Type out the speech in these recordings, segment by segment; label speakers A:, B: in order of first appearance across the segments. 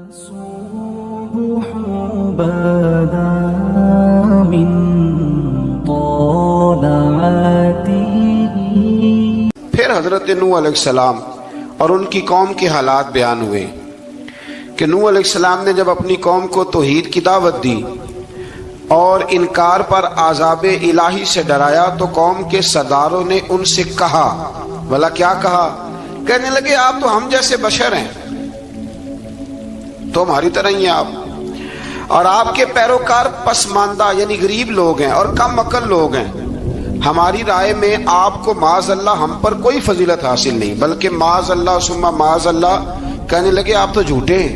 A: الصبح بدا من طلعته.
B: پھر حضرت نوح علیہ السلام اور ان کی قوم کے حالات بیان ہوئے کہ نوح علیہ السلام نے جب اپنی قوم کو توحید کی دعوت دی اور انکار پر عذاب الہی سے ڈرایا تو قوم کے سرداروں نے ان سے کہا، بھلا کیا کہا؟ کہنے لگے آپ تو ہم جیسے بشر ہیں، تو ہماری طرح ہی ہیں آپ، اور آپ کے پیروکار پسماندہ یعنی غریب لوگ ہیں اور کم عقل لوگ ہیں. ہماری رائے میں آپ کو معاذ اللہ ہم پر کوئی فضیلت حاصل نہیں، بلکہ معاذ اللہ ثم معاذ اللہ. کہنے لگے آپ تو جھوٹے ہیں،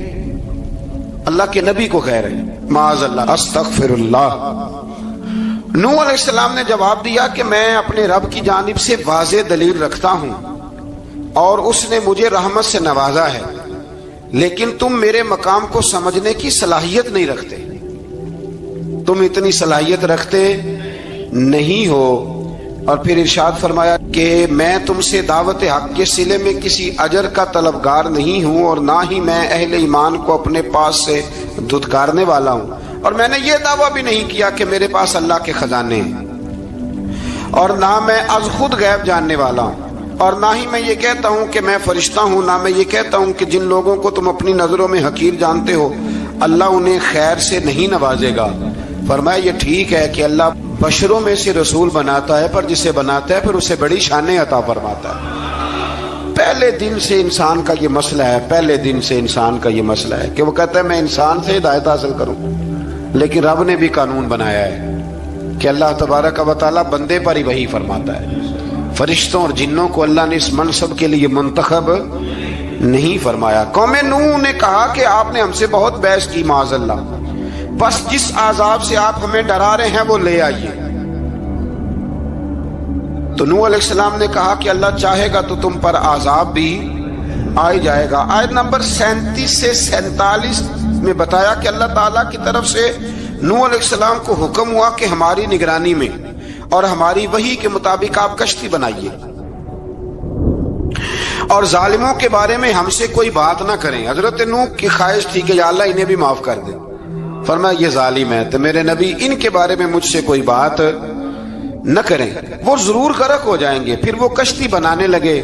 B: اللہ کے نبی کو کہہ رہے ہیں معاذ اللہ، استغفر اللہ. نوح علیہ السلام نے جواب دیا کہ میں اپنے رب کی جانب سے واضح دلیل رکھتا ہوں اور اس نے مجھے رحمت سے نوازا ہے، لیکن تم میرے مقام کو سمجھنے کی صلاحیت نہیں رکھتے، تم اتنی صلاحیت رکھتے نہیں ہو. اور پھر ارشاد فرمایا کہ میں تم سے دعوت حق کے صلے میں کسی اجر کا طلبگار نہیں ہوں اور نہ ہی میں اہل ایمان کو اپنے پاس سے دھتکارنے والا ہوں، اور میں نے یہ دعویٰ بھی نہیں کیا کہ میرے پاس اللہ کے خزانے ہیں، اور نہ میں از خود غیب جاننے والا ہوں، اور نہ ہی میں یہ کہتا ہوں کہ میں فرشتہ ہوں، نہ میں یہ کہتا ہوں کہ جن لوگوں کو تم اپنی نظروں میں حقیر جانتے ہو اللہ انہیں خیر سے نہیں نوازے گا. فرمایا یہ ٹھیک ہے کہ اللہ بشروں میں سے رسول بناتا ہے، پر جسے بناتا ہے پھر اسے بڑی شانیں عطا فرماتا ہے. پہلے دن سے انسان کا یہ مسئلہ ہے، پہلے دن سے انسان کا یہ مسئلہ ہے کہ وہ کہتا ہے میں انسان سے ہدایت حاصل کروں، لیکن رب نے بھی قانون بنایا ہے کہ اللہ تبارک و تعالیٰ بندے پر ہی وحی فرماتا ہے. فرشتوں اور جنوں کو اللہ نے اس منصب کے لیے منتخب نہیں فرمایا. قوم نوح نے کہا کہ آپ نے ہم سے بہت بحث کی معاذ اللہ، بس جس عذاب سے آپ ہمیں ڈرا رہے ہیں وہ لے آئیے. تو نوح علیہ السلام نے کہا کہ اللہ چاہے گا تو تم پر عذاب بھی آ جائے گا. آیت نمبر 37 سے 47 میں بتایا کہ اللہ تعالیٰ کی طرف سے نوح علیہ السلام کو حکم ہوا کہ ہماری نگرانی میں اور ہماری وحی کے مطابق آپ کشتی بنائیے اور ظالموں کے بارے میں ہم سے کوئی بات نہ کریں. حضرت نوح کی خواہش تھی کہ یا اللہ انہیں بھی معاف کر دے. فرمایا یہ ظالم ہے تو میرے نبی ان کے بارے میں مجھ سے کوئی بات نہ کریں، وہ ضرور غرق ہو جائیں گے. پھر وہ کشتی بنانے لگے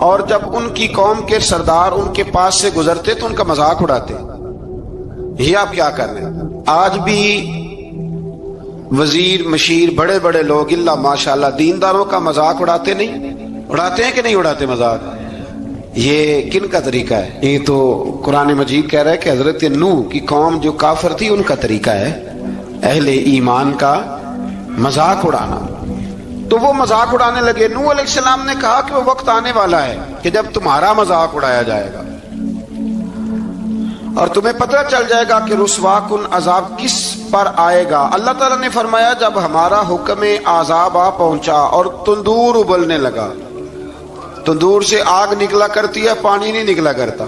B: اور جب ان کی قوم کے سردار ان کے پاس سے گزرتے تو ان کا مذاق اڑاتے. یہ آپ کیا کر رہے ہیں؟ آج بھی وزیر مشیر بڑے بڑے لوگ اللہ ماشاءاللہ دینداروں کا مذاق اڑاتے نہیں؟ اڑاتے ہیں کہ نہیں اڑاتے مذاق؟ یہ کن کا طریقہ ہے؟ یہ تو قرآن مجید کہہ رہا ہے کہ حضرت نوح کی قوم جو کافر تھی ان کا طریقہ ہے اہل ایمان کا مذاق اڑانا. تو وہ مذاق اڑانے لگے. نوح علیہ السلام نے کہا کہ وہ وقت آنے والا ہے کہ جب تمہارا مذاق اڑایا جائے گا اور تمہیں پتہ چل جائے گا کہ رسوا کن عذاب کس پر آئے گا. اللہ تعالیٰ نے فرمایا جب ہمارا حکم عذاب آ پہنچا اور تندور ابلنے لگا، تندور سے آگ نکلا کرتی ہے، پانی نہیں نکلا کرتا،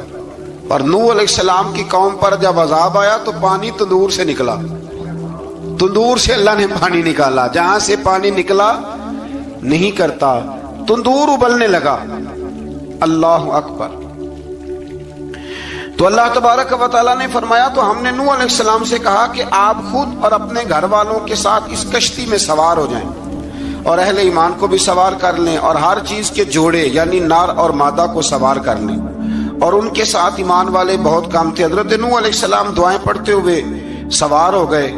B: اور نوح علیہ السلام کی قوم پر جب عذاب آیا تو پانی تندور سے نکلا، تندور سے اللہ نے پانی نکالا، جہاں سے پانی نکلا نہیں کرتا، تندور ابلنے لگا. اللہ اکبر. تو اللہ تبارک و تعالیٰ نے فرمایا تو ہم نے نوح علیہ السلام سے کہا کہ آپ خود اور اپنے گھر والوں کے ساتھ اس کشتی میں سوار ہو جائیں اور اہل ایمان کو بھی سوار کر لیں اور ہر چیز کے جوڑے یعنی نر اور مادہ کو سوار کر لیں. اور ان کے ساتھ ایمان والے بہت کم تھے. حضرت نوح علیہ السلام دعائیں پڑھتے ہوئے سوار ہو گئے.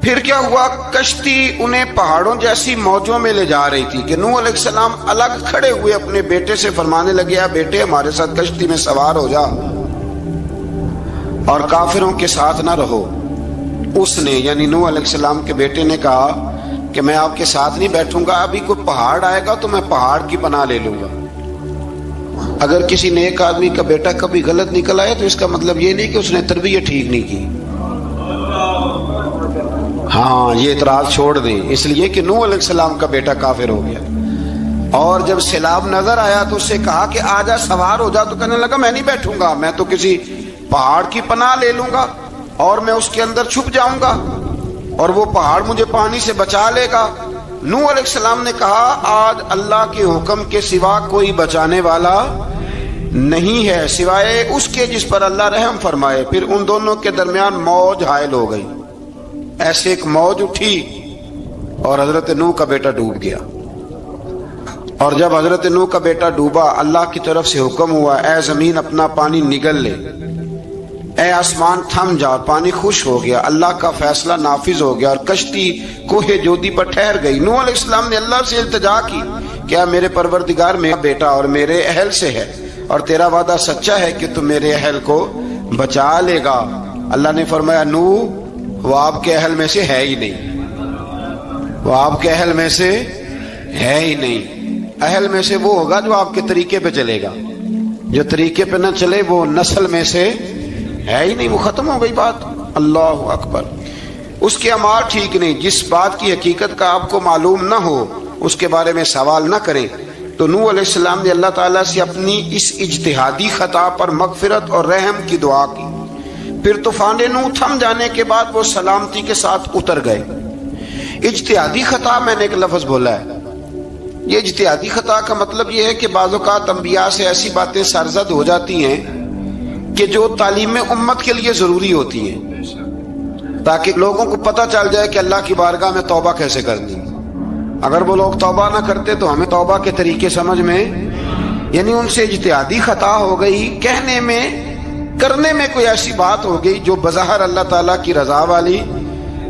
B: پھر کیا ہوا؟ کشتی انہیں پہاڑوں جیسی موجوں میں لے جا رہی تھی کہ نوح علیہ السلام الگ کھڑے ہوئے اپنے بیٹے سے فرمانے لگے بیٹے ہمارے ساتھ کشتی میں سوار ہو جا اور کافروں کے ساتھ نہ رہو. اس نے یعنی نوح علیہ السلام کے بیٹے نے کہا کہ میں آپ کے ساتھ نہیں بیٹھوں گا، ابھی کوئی پہاڑ آئے گا تو میں پہاڑ کی پناہ لے لوں گا. اگر کسی نیک آدمی کا بیٹا کبھی غلط نکل آئے تو اس کا مطلب یہ نہیں کہ اس نے تربیت ٹھیک نہیں کی. ہاں یہ اعتراض چھوڑ دیں، اس لیے کہ نوح علیہ السلام کا بیٹا کافر ہو گیا اور جب سیلاب نظر آیا تو اس سے کہا کہ آجا سوار ہو جا، تو کہنے لگا میں نہیں بیٹھوں گا، میں تو کسی پہاڑ کی پناہ لے لوں گا اور میں اس کے اندر چھپ جاؤں گا اور وہ پہاڑ مجھے پانی سے بچا لے گا. نوح علیہ السلام نے کہا آج اللہ کے حکم کے سوا کوئی بچانے والا نہیں ہے سوائے اس کے جس پر اللہ رحم فرمائے۔ پھر ان دونوں کے درمیان موج حائل ہو گئی، ایسے ایک موج اٹھی اور حضرت نوح کا بیٹا ڈوب گیا۔ اور جب حضرت نوح کا بیٹا ڈوبا، اللہ کی طرف سے حکم ہوا اے زمین اپنا پانی نگل لے، اے آسمان تھم جا، پانی خوش ہو گیا۔ اللہ کا فیصلہ نافذ ہو گیا اور کشتی کوہ جودی پر ٹھہر گئی۔ نوح علیہ السلام نے اللہ سے التجا کی، کیا میرے پروردگار میرا بیٹا اور میرے اہل سے ہے، اور تیرا وعدہ سچا ہے کہ تم میرے اہل کو بچا لے گا۔ اللہ نے فرمایا نوح وہ آپ کے اہل میں سے ہے ہی نہیں، وہ آپ کے اہل میں سے ہے ہی نہیں۔ اہل میں سے وہ ہوگا جو آپ کے طریقے پہ چلے گا، جو طریقے پہ نہ چلے وہ نسل میں سے ہے ہی نہیں، وہ ختم ہو گئی بات۔ اللہ اکبر۔ اس کے اعمال ٹھیک نہیں، جس بات کی حقیقت کا آپ کو معلوم نہ ہو اس کے بارے میں سوال نہ کریں۔ تو نوح علیہ السلام نے اللہ تعالیٰ سے اپنی اس اجتہادی خطا پر مغفرت اور رحم کی دعا کی۔ پھر طوفان نوح تھم جانے کے بعد وہ سلامتی کے ساتھ اتر گئے۔ اجتہادی خطا میں نے ایک لفظ بولا ہے، یہ اجتہادی خطا کا مطلب یہ ہے کہ بعض اوقات انبیاء سے ایسی باتیں سرزد ہو جاتی ہیں کہ جو تعلیم امت کے لیے ضروری ہوتی ہیں، تاکہ لوگوں کو پتہ چل جائے کہ اللہ کی بارگاہ میں توبہ کیسے کرنی۔ اگر وہ لوگ توبہ نہ کرتے تو ہمیں توبہ کے طریقے سمجھ میں، یعنی ان سے اجتہادی خطا ہو گئی، کہنے میں کرنے میں کوئی ایسی بات ہو گئی جو بظاہر اللہ تعالیٰ کی رضا والی،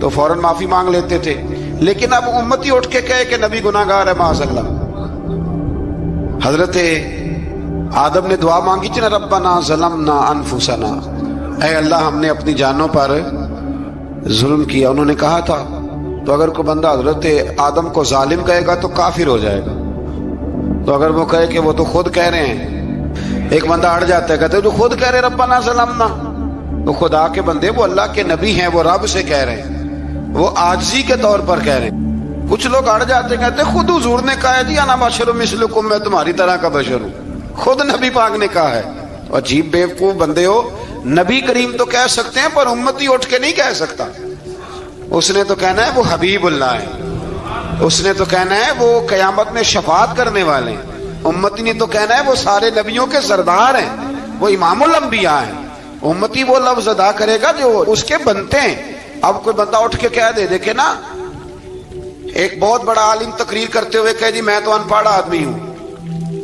B: تو فوراً معافی مانگ لیتے تھے۔ لیکن اب امتی اٹھ کے کہے کہ نبی گناہ گار ہے معاذ اللہ۔ حضرت آدم نے دعا مانگی تھی نا، ربنا ظلمنا انفسنا، اے اللہ ہم نے اپنی جانوں پر ظلم کیا۔ انہوں نے کہا تھا تو اگر کوئی بندہ حضرت آدم کو ظالم کہے گا تو کافر ہو جائے گا، تو اگر وہ کہے کہ وہ تو خود کہہ رہے ہیں، ایک بندہ اڑ جاتا ہے کہتے تو خود کہہ رہے ربنا ظلمنا، تو خدا کے بندے وہ اللہ کے نبی ہیں، وہ رب سے کہہ رہے ہیں، وہ عاجزی کے طور پر کہہ رہے ہیں۔ کچھ لوگ اڑ جاتے ہیں کہتے خود حضور نے کہا ہے جی انا بشر مثلکم، میں تمہاری طرح کا بشر ہوں، خود نبی پاک نے کہا ہے۔ عجیب بیوقوف بندے ہو، نبی کریم تو کہہ سکتے ہیں پر امتی اٹھ کے نہیں کہہ سکتا۔ اس نے تو کہنا ہے وہ حبیب اللہ ہے، اس نے تو کہنا ہے وہ قیامت میں شفاعت کرنے والے ہیں، امتی نے تو کہنا ہے وہ سارے نبیوں کے سردار ہیں، وہ امام الانبیاء ہیں۔ امتی وہ لفظ ادا کرے گا جو اس کے بنتے ہیں۔ اب کوئی بندہ اٹھ کے کہہ دے، دیکھے نا ایک بہت بڑا عالم تقریر کرتے ہوئے کہے جی میں تو ان پڑھ آدمی ہوں،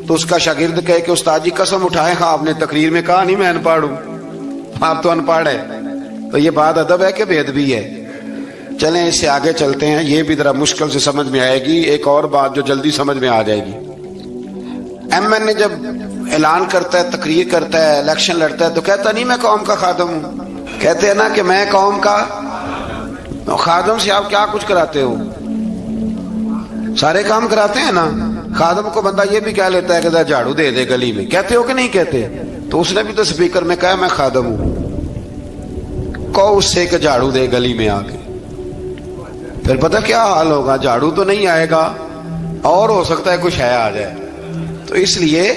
B: تو اس کا شاگرد کہے کہ استاد جی قسم اٹھائے ہاں آپ نے تقریر میں کہا نہیں میں ان پڑھ ہوں، آپ تو ان پڑھ ہے۔ تو یہ بات ادب ہے کہ بے ادبی ہے؟ چلیں اس سے آگے چلتے ہیں، یہ بھی ذرا مشکل سے سمجھ میں آئے گی۔ ایک اور بات جو جلدی سمجھ میں آ جائے گی، ایم این اے جب اعلان کرتا ہے، تقریر کرتا ہے، الیکشن لڑتا ہے تو کہتا نہیں میں قوم کا خادم ہوں، کہتے ہیں نا کہ میں قوم کا خادم سے آپ کیا کچھ کراتے ہو؟ سارے کام کراتے ہیں نا۔ خادم کو بندہ یہ بھی کہہ لیتا ہے کہ جھاڑو دے دے گلی میں، کہتے ہو کہ نہیں کہتے؟ تو اس نے بھی تو سپیکر میں کہا میں خادم ہوں، کہو اس سے کہ جھاڑو دے گلی میں آ کے، پھر پتہ کیا حال ہوگا؟ جھاڑو تو نہیں آئے گا اور ہو سکتا ہے کچھ ہے آ جائے۔ تو اس لیے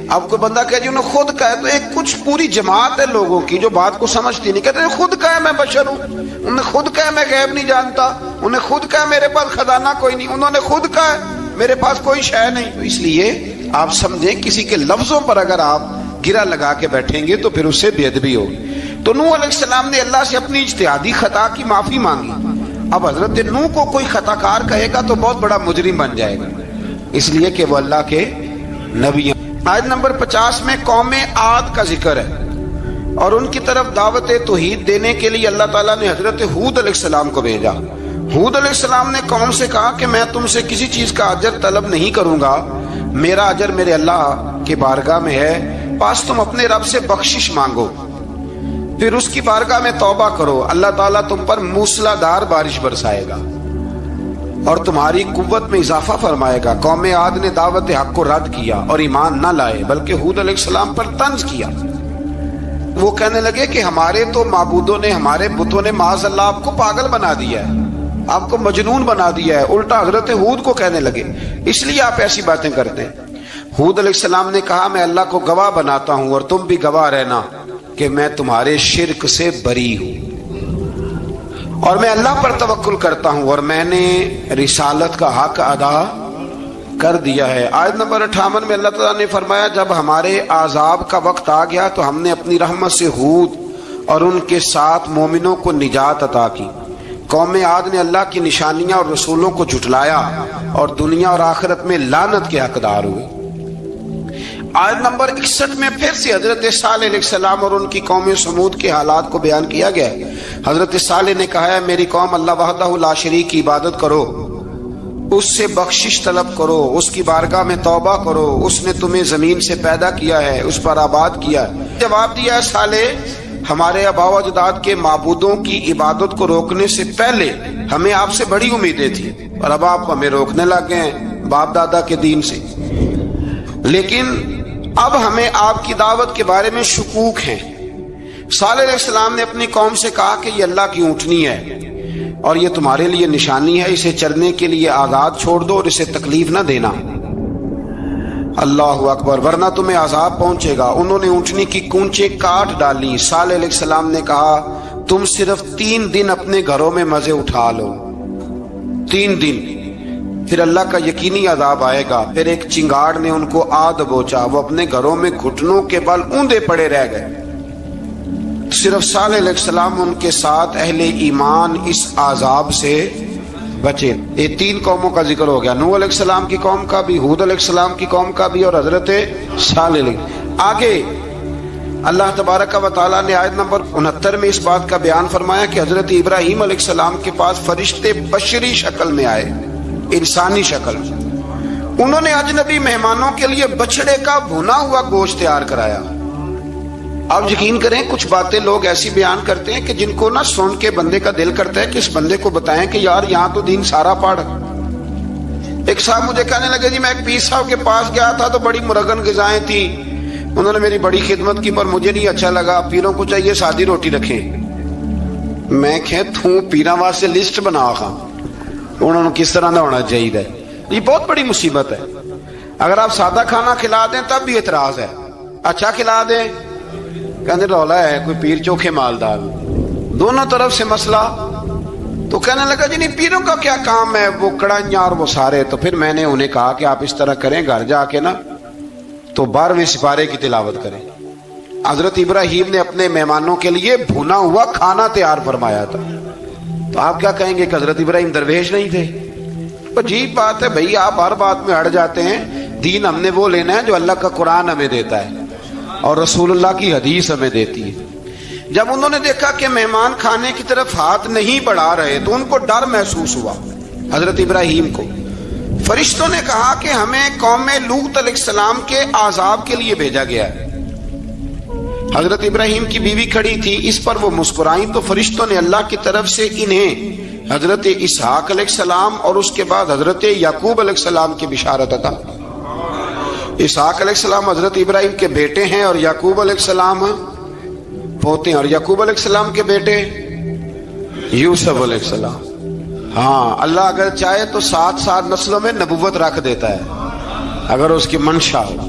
B: اب کوئی بندہ کہے جی انہوں نے خود کہا ہے، تو ایک کچھ پوری جماعت ہے لوگوں کی جو بات کو سمجھتی نہیں، کہتے ہیں خود کہا ہے میں بشر ہوں، انہوں نے خود کہا ہے میں غیب نہیں جانتا، انہوں نے خود کہا ہے میرے پاس خزانہ کوئی نہیں، انہوں نے خود کہا ہے میرے پاس کوئی شے نہیں۔ تو اس لیے آپ سمجھیں کسی کے لفظوں پر اگر آپ گرا لگا کے بیٹھیں گے تو پھر اس سے بے ادبی ہوگی۔ تو نوح علیہ السلام نے اللہ سے اپنی اجتہادی خطا کی معافی مانگی۔ اب حضرت نوح کو کوئی خطا کار کہے گا تو بہت بڑا مجرم بن جائے گا، اس لیے کہ وہ اللہ کے نبی ہیں۔ آیت نمبر 50 میں قوم عاد کا ذکر ہے اور ان کی طرف دعوت توحید دینے کے لیے اللہ تعالیٰ نے حضرت ہود علیہ السلام کو بھیجا۔ ہود علیہ السلام نے قوم سے کہا کہ میں تم سے کسی چیز کا اجر طلب نہیں کروں گا، میرا اجر میرے اللہ کی بارگاہ میں ہے، بس تم اپنے رب سے بخشش مانگو، پھر اس کی بارگاہ میں توبہ کرو، اللہ تعالیٰ تم پر موسلا دار بارش برسائے گا اور تمہاری قوت میں اضافہ فرمائے گا۔ قوم عاد نے دعوت حق کو رد کیا اور ایمان نہ لائے، بلکہ ہود علیہ السلام پر طنز کیا۔ وہ کہنے لگے کہ ہمارے تو معبودوں نے، ہمارے بتوں نے معاذ اللہ آپ کو پاگل بنا دیا ہے، آپ کو مجنون بنا دیا ہے۔ الٹا حضرت ہود کو کہنے لگے اس لیے آپ ایسی باتیں کرتے ہیں۔ ہود علیہ السلام نے کہا میں اللہ کو گواہ بناتا ہوں اور تم بھی گواہ رہنا کہ میں تمہارے شرک سے بری ہوں اور میں اللہ پر توکل کرتا ہوں اور میں نے رسالت کا حق ادا کر دیا ہے۔ آیت نمبر 58 میں اللہ تعالیٰ نے فرمایا جب ہمارے عذاب کا وقت آ گیا تو ہم نے اپنی رحمت سے ہود اور ان کے ساتھ مومنوں کو نجات عطا کی۔ قوم عاد نے اللہ کی نشانیاں اور رسولوں کو جھٹلایا اور دنیا اور آخرت میں لعنت کے حقدار ہوئے۔ آیت نمبر 61 میں پھر سے حضرت صالح علیہ السلام اور ان کی قوم سمود کے حالات کو بیان کیا گیا ہے۔ حضرت صالح نے کہا ہے میری قوم اللہ وحدہ لا شریک کی عبادت کرو، اس سے بخشش طلب کرو، اس کی بارگاہ میں توبہ کرو، اس نے تمہیں زمین سے پیدا کیا ہے، اس پر آباد کیا ہے۔ جواب دیا ہے صالح ہمارے آباء و اجداد کے معبودوں کی عبادت کو روکنے سے پہلے ہمیں آپ سے بڑی امیدیں تھیں اور اب آپ ہمیں روکنے لگ گئے ہیں باپ دادا کے دین سے، لیکن اب ہمیں آپ کی دعوت کے بارے میں شکوک ہیں۔ صالح علیہ السلام نے اپنی قوم سے کہا کہ یہ اللہ کی اونٹنی ہے اور یہ تمہارے لیے نشانی ہے، اسے چرنے کے لیے آزاد چھوڑ دو اور اسے تکلیف نہ دینا۔ اللہ اکبر، ورنہ تمہیں عذاب پہنچے گا۔ انہوں نے اونٹنی کی کونچیں کاٹ ڈالی۔ صالح علیہ السلام نے کہا تم صرف 3 دن اپنے گھروں میں مزے اٹھا لو، 3 دن، پھر اللہ کا یقینی عذاب آئے گا۔ پھر ایک چنگاڑ نے ان کو آ دبوچا، وہ اپنے گھروں میں گھٹنوں کے بل اوندے پڑے رہ گئے۔ صرف صالح علیہ السلام ان کے ساتھ اہل ایمان اس عذاب سے بچے۔ یہ 3 قوموں کا ذکر ہو گیا، نوح علیہ السلام کی قوم کا بھی، ہود علیہ السلام کی قوم کا بھی، اور حضرت صالح علیہ۔ آگے اللہ تبارک و تعالیٰ نے آیت نمبر 69 میں اس بات کا بیان فرمایا کہ حضرت ابراہیم علیہ السلام کے پاس فرشتے بشری شکل میں آئے، انسانی شکل۔ انہوں نے اجنبی مہمانوں کے لیے بچڑے کا بھنا ہوا گوشت تیار کرایا۔ آپ یقین کریں کچھ باتیں لوگ ایسی بیان کرتے ہیں کہ جن کو نہ سن کے بندے کا دل کرتا ہے کہ اس بندے کو بتائیں کہ یار یہاں تو دین سارا پڑھ۔ ایک صاحب مجھے کہنے لگے جی میں ایک پیر صاحب کے پاس گیا تھا تو بڑی مرغن غذائیں تھیں، انہوں نے میری بڑی خدمت کی پر مجھے نہیں اچھا لگا، پیروں کو چاہیے سادی روٹی رکھیں۔ میں کہ تو پیراں واسطے لسٹ بنا خاں انہوں نے کس طرح نہ ہونا چاہیے۔ یہ بہت بڑی مصیبت ہے۔ اگر آپ سادہ کھانا کھلا دیں تب بھی اعتراض ہے، اچھا کھلا دیں کہنے رولا ہے کوئی پیر چوکھے مالدار، دونوں طرف سے مسئلہ۔ تو کہنے لگا جی نہیں پیروں کا کیا کام ہے، وہ کڑائیاں اور وہ سارے۔ تو پھر میں نے انہیں کہا کہ آپ اس طرح کریں، گھر جا کے نا تو 12ویں سپارے کی تلاوت کریں۔ حضرت ابراہیم نے اپنے مہمانوں کے لیے بھونا ہوا کھانا تیار فرمایا تھا۔ تو آپ کیا کہیں گے کہ حضرت ابراہیم درویش نہیں تھے؟ عجیب بات ہے بھائی، آپ ہر بات میں اڑ جاتے ہیں۔ دین ہم نے وہ لینا ہے جو اللہ کا قرآن ہمیں دیتا ہے اور رسول اللہ کی حدیث ہمیں دیتی ہے۔ جب انہوں نے دیکھا کہ مہمان کھانے کی طرف ہاتھ نہیں بڑھا رہے تو ان کو ڈر محسوس ہوا۔ حضرت ابراہیم کو فرشتوں نے کہا کہ ہمیں قوم لوط علیہ السلام کے عذاب کے لیے بھیجا گیا ہے۔ حضرت ابراہیم کی بیوی کھڑی تھی، اس پر وہ مسکرائیں تو فرشتوں نے اللہ کی طرف سے انہیں حضرت اسحاق علیہ السلام اور اس کے بعد حضرت یعقوب علیہ السلام کی بشارت عطا۔ اسحاق علیہ السلام حضرت ابراہیم کے بیٹے ہیں اور یعقوب علیہ السلام پوتے ہیں، اور یعقوب علیہ السلام کے بیٹے یوسف علیہ السلام۔ ہاں اللہ اگر چاہے تو 7 نسلوں میں نبوت رکھ دیتا ہے اگر اس کی منشا ہو۔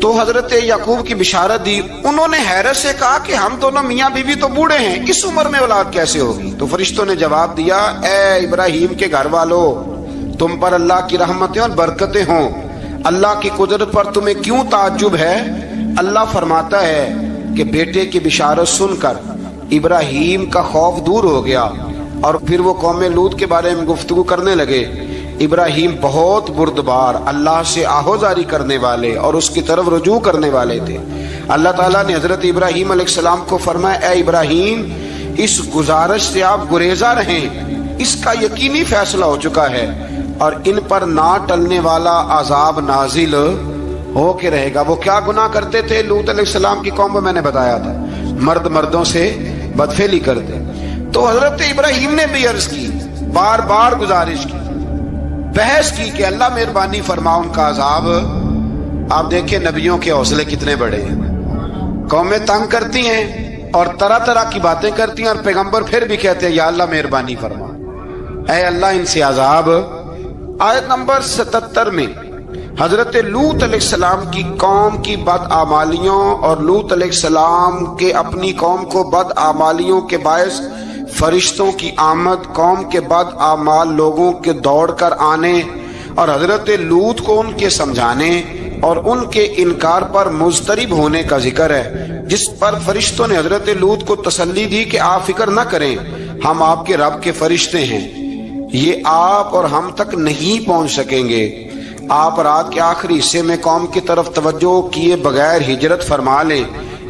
B: تو حضرت یعقوب کی بشارت دی۔ انہوں نے حیرت سے کہا کہ ہم دونوں میاں بیوی تو بوڑھے ہیں، اس عمر میں اولاد کیسے ہوگی؟ تو فرشتوں نے جواب دیا اے ابراہیم کے گھر والوں، تم پر اللہ کی رحمتیں اور برکتیں ہوں، اللہ کی قدرت پر تمہیں کیوں تعجب ہے؟ اللہ فرماتا ہے کہ بیٹے کی بشارت سن کر ابراہیم کا خوف دور ہو گیا اور پھر وہ قوم لوط کے بارے میں گفتگو کرنے لگے۔ ابراہیم بہت بردبار، اللہ سے آہوزاری کرنے والے اور اس کی طرف رجوع کرنے والے تھے۔ اللہ تعالیٰ نے حضرت ابراہیم علیہ السلام کو فرمایا اے ابراہیم اس گزارش سے آپ گریزہ رہیں، اس کا یقینی فیصلہ ہو چکا ہے اور ان پر نہ ٹلنے والا عذاب نازل ہو کے رہے گا۔ وہ کیا گناہ کرتے تھے؟ لوط علیہ السلام کی قوم میں میں نے بتایا تھا، مرد مردوں سے بدفعلی کرتے۔ تو حضرت ابراہیم نے بھی عرض کی، بار بار گزارش کی، بحث کی کہ اللہ مہربانی فرما ان کا عذاب۔ آپ دیکھیں نبیوں کے حوصلے کتنے بڑے ہیں، قومیں تنگ کرتی ہیں اور طرح طرح کی باتیں کرتی ہیں اور پیغمبر پھر بھی کہتے ہیں یا اللہ مہربانی فرما، اے اللہ ان سے عذاب۔ آیت نمبر 77 میں حضرت لوط علیہ السلام کی قوم کی بدعمالیوں اور لوط علیہ السلام کے اپنی قوم کو بدعمالیوں کے باعث فرشتوں کی آمد، قوم کے بدعمال لوگوں کے دوڑ کر آنے اور حضرت لوط کو ان کے سمجھانے اور ان کے انکار پر مضطرب ہونے کا ذکر ہے، جس پر فرشتوں نے حضرت لوط کو تسلی دی کہ آپ فکر نہ کریں، ہم آپ کے رب کے فرشتے ہیں، یہ آپ اور ہم تک نہیں پہنچ سکیں گے۔ آپ رات کے آخری حصے میں قوم کی طرف توجہ کیے بغیر ہجرت فرما لیں،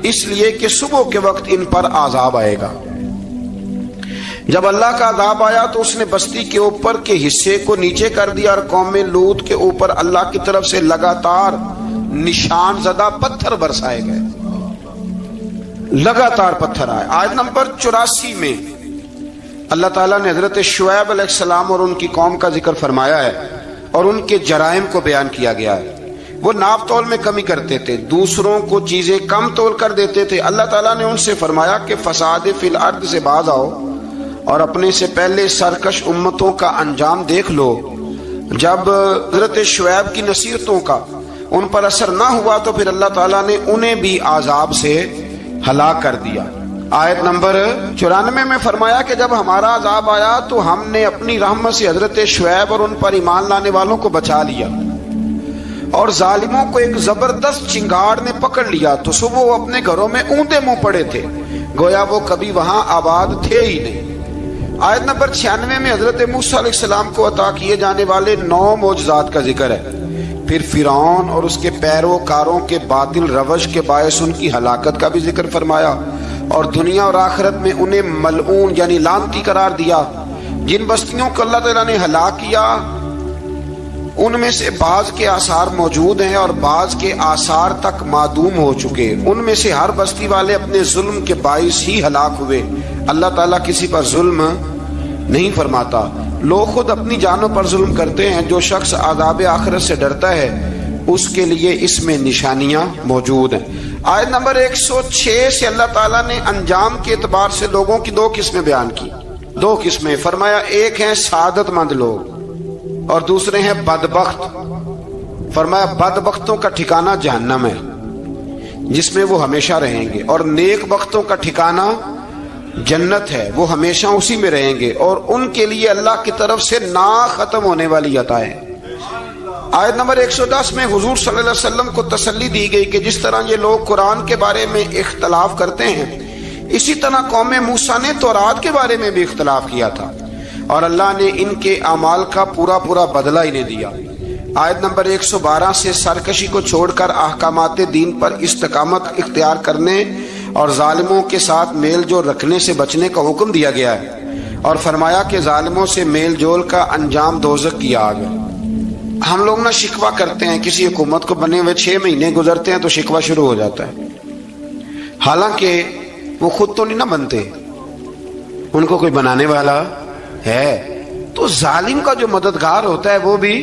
B: اس لیے کہ صبح کے وقت ان پر عذاب آئے گا۔ جب اللہ کا عذاب آیا تو اس نے بستی کے اوپر کے حصے کو نیچے کر دیا اور قوم لوط کے اوپر اللہ کی طرف سے لگاتار نشان زدہ پتھر برسائے گئے، لگاتار پتھر آئے۔ آیت نمبر 84 میں اللہ تعالیٰ نے حضرت شعیب علیہ السلام اور ان کی قوم کا ذکر فرمایا ہے اور ان کے جرائم کو بیان کیا گیا ہے۔ وہ ناپ تول میں کمی کرتے تھے، دوسروں کو چیزیں کم تول کر دیتے تھے۔ اللہ تعالیٰ نے ان سے فرمایا کہ فساد فی الارض سے باز آؤ اور اپنے سے پہلے سرکش امتوں کا انجام دیکھ لو۔ جب حضرت شعیب کی نصیحتوں کا ان پر اثر نہ ہوا تو پھر اللہ تعالیٰ نے انہیں بھی عذاب سے ہلاک کر دیا۔ آیت نمبر 94 میں فرمایا کہ جب ہمارا عذاب آیا تو ہم نے اپنی رحمت سے حضرت شعیب اور ان پر ایمان لانے والوں کو بچا لیا، اور ظالموں کو ایک زبردست چنگاڑ نے پکڑ لیا تو صبح وہ اپنے گھروں میں اوندا منہ پڑے تھے، گویا وہ کبھی وہاں آباد تھے ہی نہیں۔ آیت نمبر 96 میں حضرت موسیٰ علیہ السلام کو عطا کیے جانے والے 9 معجزات کا ذکر ہے۔ پھر فرعون اور اس کے پیروکاروں کے باطل روش کے باعث ان کی ہلاکت کا بھی ذکر فرمایا، اور دنیا اور آخرت میں انہیں ملعون یعنی لعنتی قرار دیا۔ جن بستیوں کو اللہ تعالیٰ نے ہلاک کیا ان میں سے بعض کے آثار موجود ہیں اور بعض کے آثار تک معدوم ہو چکے۔ ان میں سے ہر بستی والے اپنے ظلم کے باعث ہی ہلاک ہوئے۔ اللہ تعالیٰ کسی پر ظلم نہیں فرماتا، لوگ خود اپنی جانوں پر ظلم کرتے ہیں۔ جو شخص عذاب آخرت سے ڈرتا ہے اس کے لیے اس میں نشانیاں موجود ہیں۔ آیت نمبر 106 سے اللہ تعالیٰ نے انجام کے اعتبار سے لوگوں کی 2 قسمیں بیان کی۔ 2 قسمیں فرمایا، ایک ہیں سعادت مند لوگ اور دوسرے ہیں بدبخت۔ فرمایا بدبختوں کا ٹھکانہ جہنم ہے جس میں وہ ہمیشہ رہیں گے، اور نیک بختوں کا ٹھکانہ جنت ہے، وہ ہمیشہ اسی میں رہیں گے، اور ان کے لیے اللہ کی طرف سے نا ختم ہونے والی عطائیں۔ آیت نمبر 110 میں حضور صلی اللہ علیہ وسلم کو تسلی دی گئی کہ جس طرح یہ لوگ قرآن کے بارے میں اختلاف کرتے ہیں، اسی طرح قوم موسیٰ نے تورات کے بارے میں بھی اختلاف کیا تھا، اور اللہ نے ان کے اعمال کا پورا بدلہ انہیں دیا۔ آیت نمبر 112 سے سرکشی کو چھوڑ کر احکامات دین پر استقامت اختیار کرنے اور ظالموں کے ساتھ میل جول رکھنے سے بچنے کا حکم دیا گیا ہے، اور فرمایا کہ ظالموں سے میل جول کا انجام دوزخ کی آگ ہے۔ ہم لوگ نہ شکوہ کرتے ہیں، کسی حکومت کو بنے ہوئے 6 مہینے گزرتے ہیں تو شکوہ شروع ہو جاتا ہے، حالانکہ وہ خود تو نہیں نہ بنتے، ان کو کوئی بنانے والا ہے۔ تو ظالم کا جو مددگار ہوتا ہے وہ بھی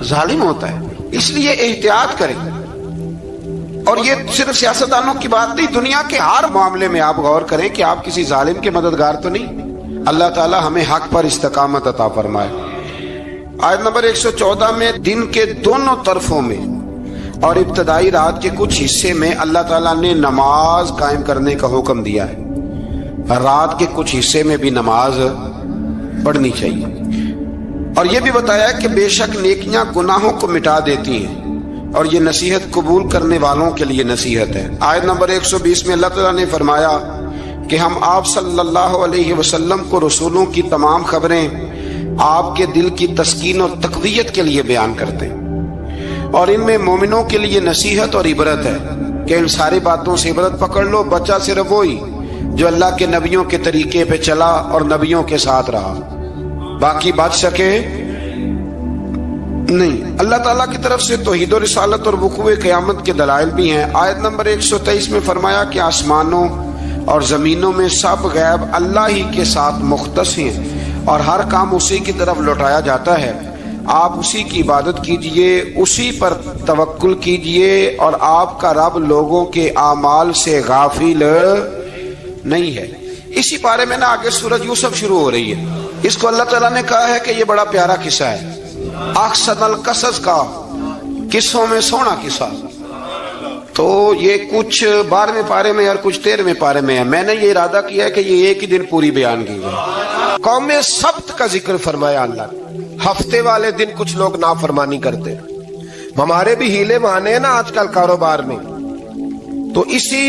B: ظالم ہوتا ہے، اس لیے احتیاط کریں۔ اور یہ صرف سیاستدانوں کی بات نہیں، دنیا کے ہر معاملے میں آپ غور کریں کہ آپ کسی ظالم کے مددگار تو نہیں۔ اللہ تعالی ہمیں حق پر استقامت عطا فرمائے۔ آیت نمبر 114 میں دن کے دونوں طرفوں میں اور ابتدائی رات کے کچھ حصے میں اللہ تعالیٰ نے نماز قائم کرنے کا حکم دیا ہے، رات کے کچھ حصے میں بھی نماز پڑھنی چاہیے، اور یہ بھی بتایا کہ بے شک نیکیاں گناہوں کو مٹا دیتی ہیں، اور یہ نصیحت قبول کرنے والوں کے لیے نصیحت ہے۔ آیت نمبر 120 میں اللہ تعالیٰ نے فرمایا کہ ہم آپ صلی اللہ علیہ وسلم کو رسولوں کی تمام خبریں آپ کے دل کی تسکین اور تقویت کے لیے بیان کرتے ہیں، اور ان میں مومنوں کے لیے نصیحت اور عبرت ہے کہ ان ساری باتوں سے عبرت پکڑ لو۔ بچہ صرف وہی جو اللہ کے نبیوں کے طریقے پہ چلا اور نبیوں کے ساتھ رہا، باقی بچ سکے نہیں۔ اللہ تعالیٰ کی طرف سے توحید و رسالت اور وقوع قیامت کے دلائل بھی ہیں۔ آیت نمبر 123 میں فرمایا کہ آسمانوں اور زمینوں میں سب غیب اللہ ہی کے ساتھ مختص ہیں، اور ہر کام اسی کی طرف لوٹایا جاتا ہے۔ آپ اسی کی عبادت کیجئے، اسی پر توکل کیجئے، اور آپ کا رب لوگوں کے اعمال سے غافل نہیں ہے۔ اسی بارے میں آگے سورۃ یوسف شروع ہو رہی ہے۔ اس کو اللہ تعالیٰ نے کہا ہے کہ یہ بڑا پیارا قصہ ہے، احسن القصص کا، قصوں میں سونا قصہ۔ تو یہ کچھ 12ویں پارے میں اور کچھ 13ویں پارے میں ہے۔ میں نے یہ ارادہ کیا ہے کہ یہ ایک ہی دن پوری بیان کی جائے۔ قوم سبت کا ذکر فرمایا اللہ نے،
C: ہفتے والے دن کچھ لوگ نافرمانی کرتے. ہمارے بھی ہیلے بہانے ہیں نا آج کل کاروبار میں. تو اسی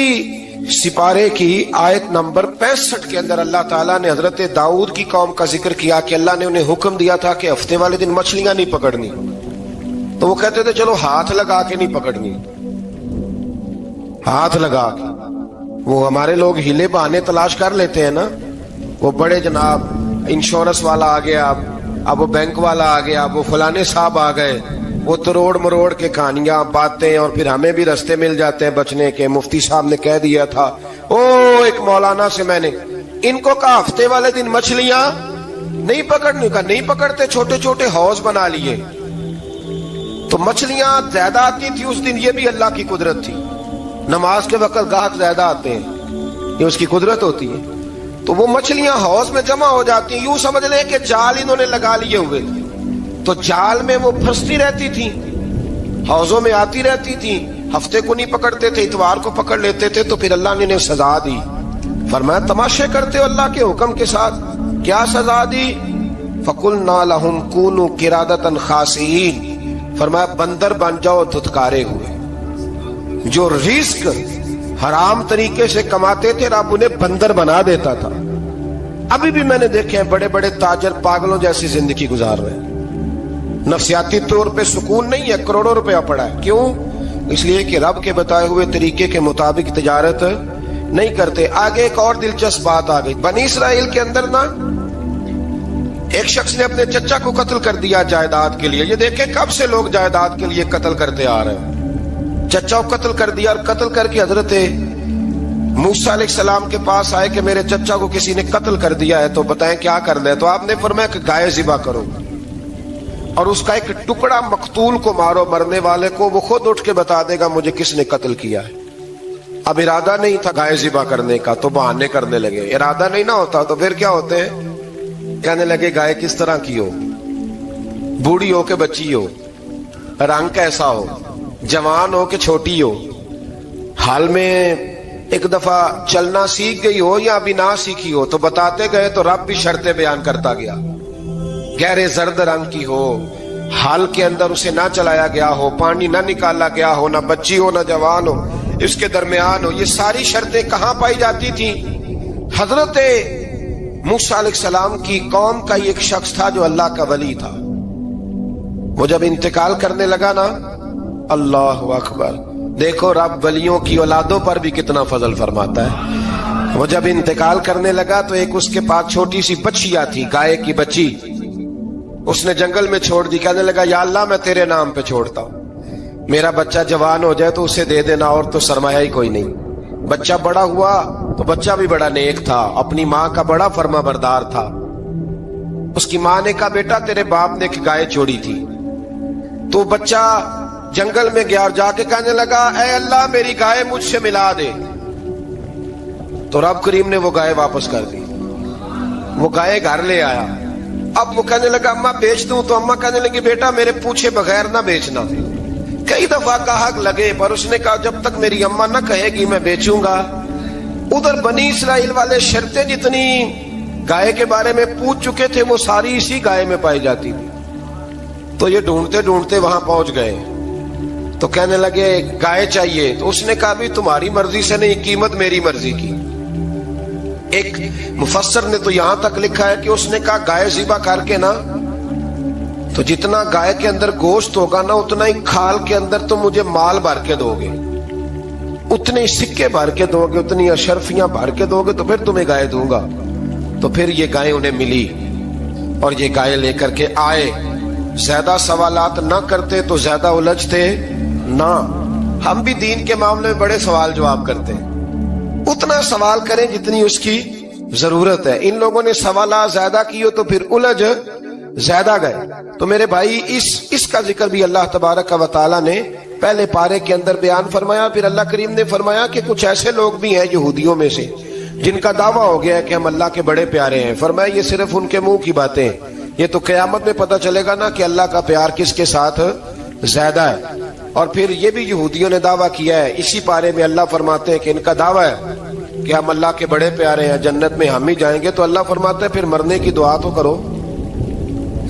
C: سپارے کی آیت نمبر 65 کے اندر اللہ تعالیٰ نے حضرت داؤد کی قوم کا ذکر کیا کہ اللہ نے انہیں حکم دیا تھا کہ ہفتے والے دن مچھلیاں نہیں پکڑنی. تو وہ کہتے تھے چلو ہاتھ لگا کے نہیں پکڑنی, ہاتھ لگا کے. وہ ہمارے لوگ ہیلے بہانے تلاش کر لیتے ہیں نا. وہ بڑے جناب انشورنس والا آ گیا, اب وہ بینک والا آ گیا, اب وہ فلانے صاحب آ گئے, وہ تروڑ مروڑ کے کہانیاں باتیں, اور پھر ہمیں بھی رستے مل جاتے ہیں بچنے کے. مفتی صاحب نے کہہ دیا تھا, ایک مولانا سے میں نے ان کو کہا ہفتے والے دن مچھلیاں نہیں پکڑنے کا. نہیں پکڑتے, چھوٹے چھوٹے حوض بنا لیے. تو مچھلیاں زیادہ آتی تھی اس دن, یہ بھی اللہ کی قدرت تھی. نماز کے وقت گاہک زیادہ آتے ہیں, یہ اس کی قدرت ہوتی ہے. تو وہ مچھلیاں حوض میں جمع ہو جاتی ہیں. یوں سمجھ لیں کہ جال انہوں نے لگا لیے ہوئے تھے, تو جال میں وہ پھنستی رہتی تھی, حوضوں میں آتی رہتی تھی. ہفتے کو نہیں پکڑتے تھے, اتوار کو پکڑ لیتے تھے. تو پھر اللہ نے انہیں سزا دی. فرمایا تماشے کرتے ہو اللہ کے حکم کے ساتھ. کیا سزا دی؟ فَقُلْنَا لَهُمْ كُونُوا قِرَادَةً خَاسِئِينَ. فرمایا بندر بن جاؤ دھتکارے ہوئے. جو رزق حرام طریقے سے کماتے تھے رب انہیں بندر بنا دیتا تھا. ابھی بھی میں نے دیکھے ہیں بڑے بڑے تاجر پاگلوں جیسی زندگی گزار رہے ہیں. نفسیاتی طور پہ سکون نہیں ہے, کروڑوں روپیہ پڑا ہے. کیوں؟ اس لیے کہ رب کے بتائے ہوئے طریقے کے مطابق تجارت نہیں کرتے. آگے ایک اور دلچسپ بات آ گئی. بنی اسرائیل کے اندر نا ایک شخص نے اپنے چچا کو قتل کر دیا جائیداد کے لیے. یہ دیکھیں کب سے لوگ جائیداد کے لیے قتل کرتے آ رہے ہیں. چچا کو قتل کر دیا, اور قتل کر کے حضرت موسیٰ علیہ السلام کے پاس آئے کہ میرے چچا کو کسی نے قتل کر دیا ہے, تو بتائیں کیا کرنا ہے. تو آپ نے فرمایا کہ گائے ذبح کرو, اور اس کا ایک ٹکڑا مقتول کو مارو, مرنے والے کو. وہ خود اٹھ کے بتا دے گا مجھے کس نے قتل کیا ہے. اب ارادہ نہیں تھا گائے ذبح کرنے کا, تو بہانے کرنے لگے. ارادہ نہیں نہ ہوتا تو پھر کیا ہوتے ہیں, کہنے لگے گائے کس طرح کی ہو, بوڑھی ہو کہ بچی ہو, رنگ کیسا ہو, جوان ہو کہ چھوٹی ہو, حال میں ایک دفعہ چلنا سیکھ گئی ہو یا ابھی نہ سیکھی ہو. تو بتاتے گئے تو رب بھی شرطیں بیان کرتا گیا. گہرے زرد رنگ کی ہو, حال کے اندر اسے نہ چلایا گیا ہو, پانی نہ نکالا گیا ہو, نہ بچی ہو نہ جوان ہو, اس کے درمیان ہو. یہ ساری شرطیں کہاں پائی جاتی تھی؟ حضرت موسیٰ علیہ السلام کی قوم کا ایک شخص تھا جو اللہ کا ولی تھا. وہ جب انتقال کرنے لگا نا, اللہ اکبر, دیکھو رب ولیوں کی اولادوں پر بھی کتنا فضل فرماتا ہے. وہ جب انتقال کرنے لگا تو ایک اس کے پاس چھوٹی سی بچیا تھی, گائے کی بچی. اس نے جنگل میں چھوڑ دی. کہنے لگا یا اللہ میں تیرے نام پہ چھوڑتا ہوں, میرا بچہ جوان ہو جائے تو اسے دے دینا, اور تو سرمایہ ہی کوئی نہیں. بچہ بڑا ہوا تو بچہ بھی بڑا نیک تھا, اپنی ماں کا بڑا فرما بردار تھا. اس کی ماں نے کہا بیٹا تیرے باپ نے ایک گائے چھوڑی تھی. تو بچہ جنگل میں گیا اور جا کے کہنے لگا اے اللہ میری گائے مجھ سے ملا دے. تو رب کریم نے وہ گائے واپس کر دی. وہ گائے گھر لے آیا. اب وہ کہنے لگا اماں بیچ دوں, تو اماں کہنے لگی بیٹا میرے پوچھے بغیر نہ بیچنا. کئی دفعہ گاہک لگے پر اس نے کہا جب تک میری اماں نہ کہے گی میں بیچوں گا. ادھر بنی اسرائیل والے شرطیں جتنی گائے کے بارے میں پوچھ چکے تھے وہ ساری اسی گائے میں پائی جاتی تھی. تو یہ ڈھونڈتے ڈھونڈتے وہاں پہنچ گئے. تو کہنے لگے گائے چاہیے. تو اس نے کہا بھی تمہاری مرضی سے نہیں, قیمت میری مرضی کی. ایک مفسر نے تو یہاں تک لکھا ہے کہ اس نے کہا گائے ذبح کر کے نا, تو جتنا گائے کے اندر گوشت ہوگا نا اتنا ہی کھال کے اندر تو مجھے مال بھر کے دو گے, اتنے سکے بھر کے دو گے, اتنی اشرفیاں بھر کے دو گے, تو پھر تمہیں گائے دوں گا. تو پھر یہ گائے انہیں ملی اور یہ گائے لے کر کے آئے. زیادہ سوالات نہ کرتے تو زیادہ الجھتے نہ. ہم بھی دین کے معاملے میں بڑے سوال جواب کرتے ہیں, اتنا سوال کریں جتنی اس کی ضرورت ہے. ان لوگوں نے سوالات زیادہ کیے تو پھر الجھ زیادہ گئے. تو میرے بھائی اس کا ذکر بھی اللہ تبارک و تعالیٰ نے پہلے پارے کے اندر بیان فرمایا. پھر اللہ کریم نے فرمایا کہ کچھ ایسے لوگ بھی ہیں یہودیوں میں سے جن کا دعویٰ ہو گیا ہے کہ ہم اللہ کے بڑے پیارے ہیں. فرمایا یہ صرف ان کے منہ کی باتیں ہیں, یہ تو قیامت میں پتہ چلے گا نا کہ اللہ کا پیار کس کے ساتھ زیادہ ہے. اور پھر یہ بھی یہودیوں نے دعویٰ کیا ہے. اسی پارے میں اللہ فرماتے ہیں کہ ان کا دعویٰ ہے کہ ہم اللہ کے بڑے پیارے ہیں, جنت میں ہم ہی جائیں گے. تو اللہ فرماتے ہیں پھر مرنے کی دعا تو کرو,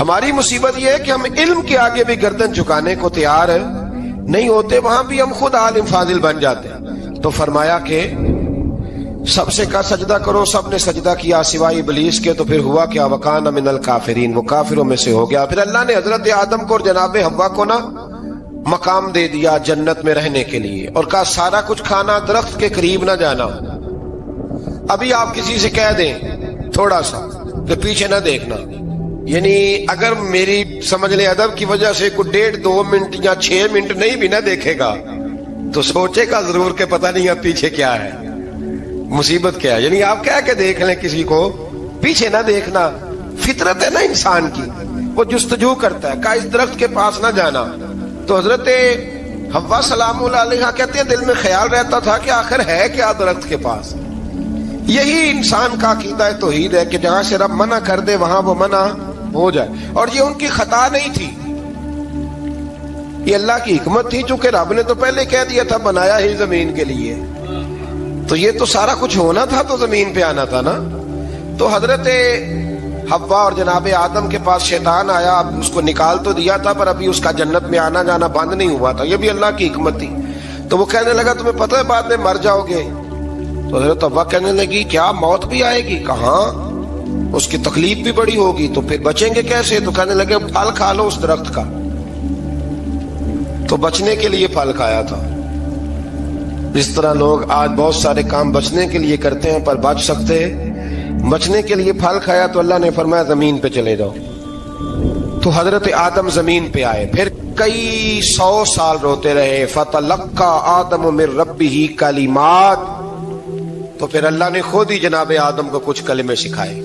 C: ہماری مصیبت یہ ہے کہ ہم علم کے آگے بھی گردن جھکانے کو تیار نہیں ہوتے، وہاں بھی ہم خود عالم فاضل بن جاتے ہیں۔ تو فرمایا کہ سب سے کا سجدہ کرو، سب نے سجدہ کیا سوائے ابلیس کے، تو پھر ہوا کیا؟ وکان من الکافرین، وہ کافروں میں سے ہو گیا۔ پھر اللہ نے حضرت آدم کو اور جناب حوا کو نا مقام دے دیا جنت میں رہنے کے لیے، اور کہا سارا کچھ کھانا، درخت کے قریب نہ جانا۔ ابھی آپ کسی سے کہہ دیں تھوڑا سا کہ پیچھے نہ دیکھنا، یعنی اگر میری سمجھ لیں ادب کی وجہ سے کوئی 1.5 2 منٹ یا 6 منٹ نہیں بھی نہ دیکھے گا تو سوچے گا ضرور کہ پتہ نہیں اب پیچھے کیا ہے، مصیبت کیا ہے۔ یعنی آپ کہہ کے دیکھ لیں کسی کو، پیچھے نہ دیکھنا، فطرت ہے نا انسان کی، وہ جستجو کرتا ہے، کہا اس درخت کے پاس نہ جانا۔ تو حضرت حوا سلام اللہ علیہا کہتے ہیں دل میں خیال رہتا تھا کہ آخر ہے کیا درخت کے پاس۔ یہی انسان کا عقیدہ توحید ہے کہ جہاں سے رب منع کر دے وہاں وہ منع ہو جائے، اور یہ ان کی خطا نہیں تھی، یہ اللہ کی حکمت تھی، چونکہ رب نے تو پہلے کہہ دیا تھا بنایا ہی زمین کے لیے، تو یہ تو سارا کچھ ہونا تھا تو زمین پہ آنا تھا نا۔ تو حضرت حوا اور جناب آدم کے پاس شیطان آیا، اب اس کو نکال تو دیا تھا پر ابھی اس کا جنت میں آنا جانا بند نہیں ہوا تھا، یہ بھی اللہ کی حکمت تھی۔ تو وہ کہنے لگا تمہیں پتہ ہے بعد میں مر جاؤ گے؟ تو حضرت حوا کہنے لگی کیا موت بھی آئے گی؟ کہاں، اس کی تکلیف بھی بڑی ہوگی، تو پھر بچیں گے کیسے؟ تو کہنے لگے پھل کھا لو اس درخت کا، تو بچنے کے لیے پھل کھایا تھا۔ اس طرح لوگ آج بہت سارے کام بچنے کے لیے کرتے ہیں پر بچ سکتے ہیں، بچنے کے لیے پھل کھایا تو اللہ نے فرمایا زمین پہ چلے جاؤ۔ تو حضرت آدم زمین پہ آئے، پھر کئی 100 سال روتے رہے۔ فَتَلَقَّى آدَمُ مِن رَبِّهِ کَلِمَاتٍ، تو پھر اللہ نے خود ہی جناب آدم کو کچھ کلمے سکھائے۔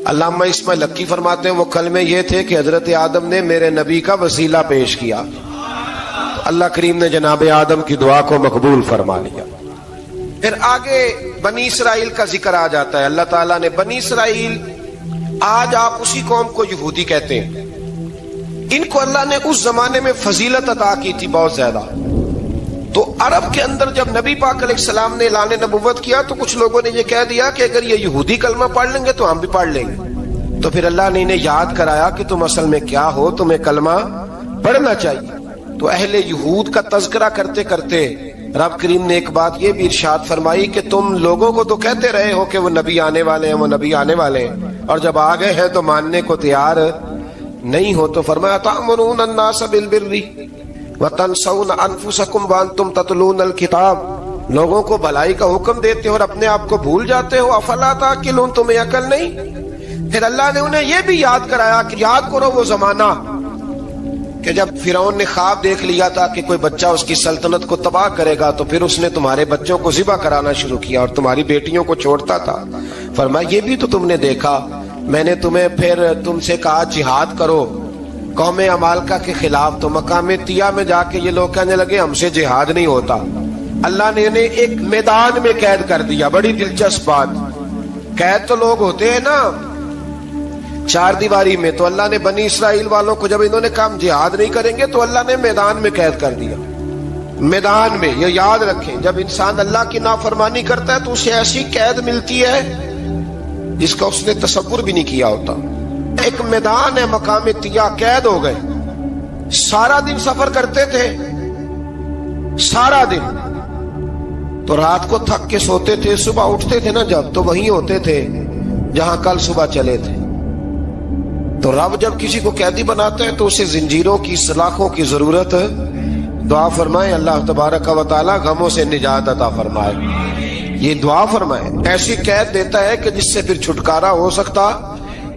C: علامہ اسماعیل لکی فرماتے ہیں وہ کلمے یہ تھے کہ حضرت آدم نے میرے نبی کا وسیلہ پیش کیا، تو اللہ کریم نے جناب آدم کی دعا کو مقبول فرما لیا۔ پھر آگے بنی اسرائیل کا ذکر آ جاتا ہے۔ اللہ تعالیٰ نے بنی اسرائیل، آج آپ اسی قوم کو یہودی کہتے ہیں، ان کو اللہ نے اس زمانے میں فضیلت عطا کی تھی بہت زیادہ۔ تو عرب کے اندر جب نبی پاک علیہ السلام نے اعلان نبوت کیا تو کچھ لوگوں نے یہ کہہ دیا کہ اگر یہ یہودی کلمہ پڑھ لیں گے تو ہم بھی پڑھ لیں گے۔ تو پھر اللہ نے انہیں یاد کرایا کہ تم اصل میں کیا ہو، تمہیں کلمہ پڑھنا چاہیے۔ تو اہل یہود کا تذکرہ کرتے کرتے رب کریم نے ایک بات یہ بھی ارشاد فرمائی کہ تم لوگوں کو تو کہتے رہے ہو کہ وہ نبی آنے والے ہیں، وہ نبی آنے والے ہیں، اور جب آ گئے ہیں تو ماننے کو تیار نہیں ہو۔ تو فرمایا تأمرون الناس بالبر وتنسون انفسکم وانتم تتلون الکتاب، لوگوں کو بھلائی کا حکم دیتے ہو اور اپنے آپ کو بھول جاتے ہو۔ افلا تعقلون، تمہیں عقل نہیں؟ پھر اللہ نے انہیں یہ بھی یاد کرایا کہ یاد کرو وہ زمانہ کہ جب فرعون نے خواب دیکھ لیا تھا کہ کوئی بچہ اس کی سلطنت کو تباہ کرے گا، تو پھر اس نے تمہارے بچوں کو ذبح کرانا شروع کیا اور تمہاری بیٹیوں کو چھوڑتا تھا۔ فرمایا یہ بھی تو تم نے دیکھا، میں نے تمہیں پھر تم سے کہا جہاد کرو قوم عمالقہ کے خلاف، تو مقام طیہ میں جا کے یہ لوگ کہنے لگے ہم سے جہاد نہیں ہوتا۔ اللہ نے انہیں ایک میدان میں قید کر دیا۔ بڑی دلچسپ بات، قید تو لوگ ہوتے ہیں نا چار دیواری میں، تو اللہ نے بنی اسرائیل والوں کو جب انہوں نے کہا ہم جہاد نہیں کریں گے تو اللہ نے میدان میں قید کر دیا۔ میدان میں، یہ یاد رکھیں، جب انسان اللہ کی نافرمانی کرتا ہے تو اسے ایسی قید ملتی ہے جس کا اس نے تصور بھی نہیں کیا ہوتا۔ ایک میدان ہے مقام طیہ، قید ہو گئے، سارا دن سفر کرتے تھے، سارا دن، تو رات کو تھک کے سوتے تھے، صبح اٹھتے تھے نا جب، تو وہیں ہوتے تھے جہاں کل صبح چلے تھے۔ تو رب جب کسی کو قیدی بناتا ہے تو اسے زنجیروں کی، سلاخوں کی ضرورت ہے۔ دعا فرمائے اللہ تبارک و تعالی غموں سے نجات عطا فرمائے، یہ دعا فرمائے، ایسی قید دیتا ہے کہ جس سے پھر چھٹکارا ہو سکتا۔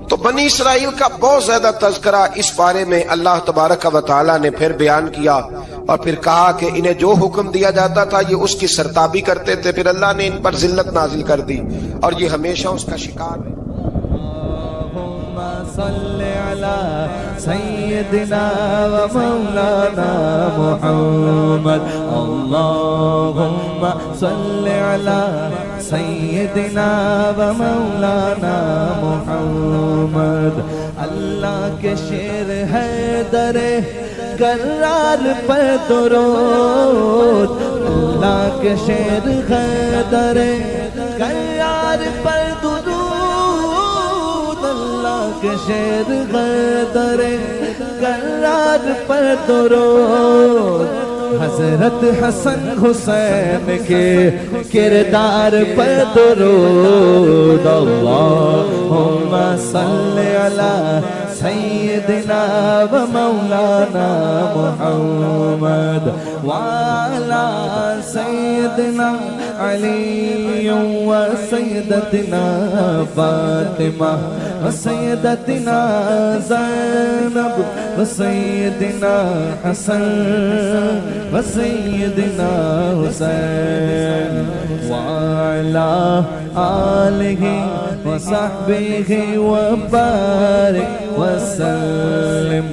C: تو بنی اسرائیل کا بہت زیادہ تذکرہ اس بارے میں اللہ تبارک و تعالی نے پھر بیان کیا، اور پھر کہا کہ انہیں جو حکم دیا جاتا تھا یہ اس کی سرتابی کرتے تھے، پھر اللہ نے ان پر ذلت نازل کر دی اور یہ ہمیشہ اس کا شکار ہے۔
A: صل علی سیدنا و مولانا محمد، اللہم صل علی سیدنا و مولانا محمد۔ اللہ کے شیر ہے در کرار پر درود، اللہ کے شیر ہے در کرار پر درود، اللہ کے شیر غیدر کرار پر درود حضرت حسن حسین کے کردار پر درود اللہم صلی علی سیدنا و مولانا محمد وعلی سیدنا علی و سیدتنا فاطمہ و سیدتنا زینب و سیدنا حسن و سیدنا حسین وعلی آلہ و صحبہ و بارک وسلم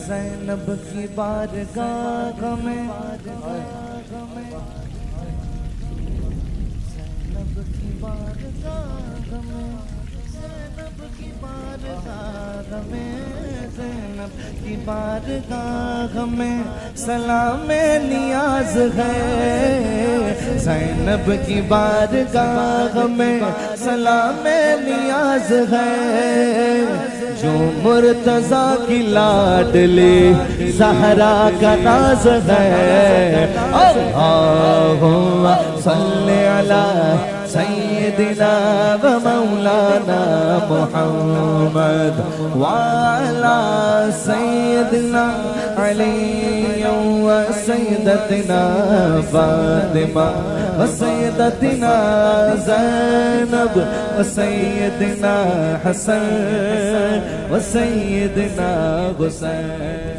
A: زینب کی بارگاہ میں زینب کی بارگاہ میں زینب کی بارگاہ میں زینب کی بارگاہ میں سلام نیاز ہے زینب کی بارگاہ میں سلام نیاز ہے جو مرتضیٰ کی لاڈلی زہرا کا ناز ہے اللہم صلی علی سیدنا و مولانا محمد وعلی سیدنا علی و سیدتنا فاطمہ و سیدتنا زینب و سیدنا حسن و سیدنا حسین